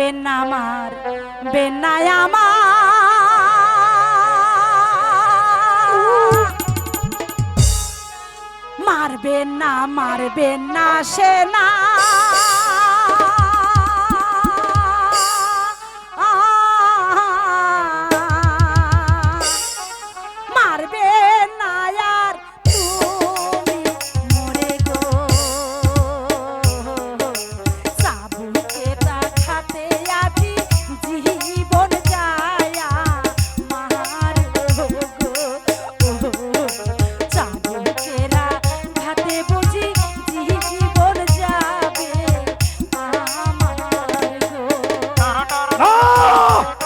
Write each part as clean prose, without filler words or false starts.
আমার বেনায় আমার মারবে না সে না মারবে না আর তুমি মরে গো সাবুকে খাতে আজি জীবন যায়া মার গো চাবুকেরা খাতে বুঝি জীবন যাবে আমার গো।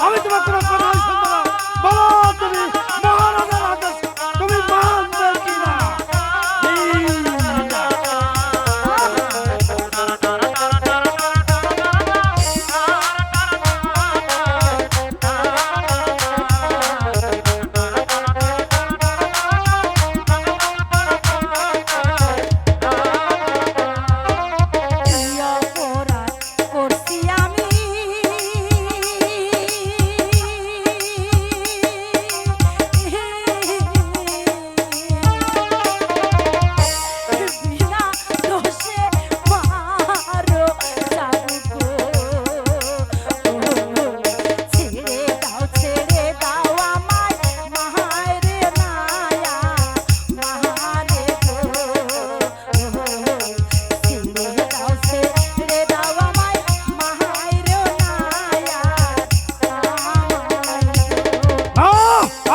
আমি তোমার কোনো কথা শুনবো না। বলো তুমি মহারাজার আদেশ তুমি মানবে কিনা?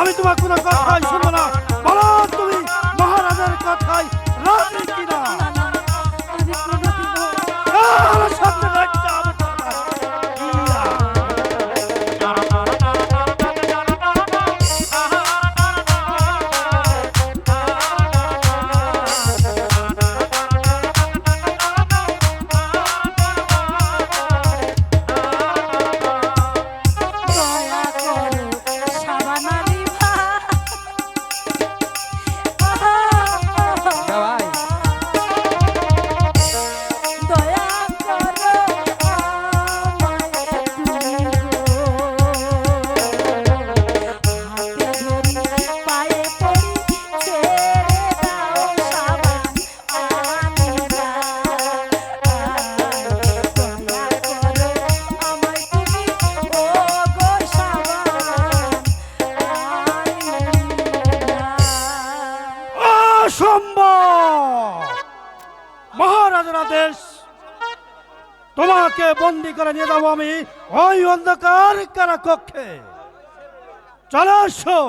আমি তোমার কোনো কথাই শুনবো না। বলো তুমি মহারাজার কথাই রাজি কিনা? আমার সাথে রাখতে হবে তোমার। মহারাজার আদেশ তোমাকে বন্দী করে নিয়ে যাবো আমি ওই অন্ধকার কারা কক্ষে। চলে আসো।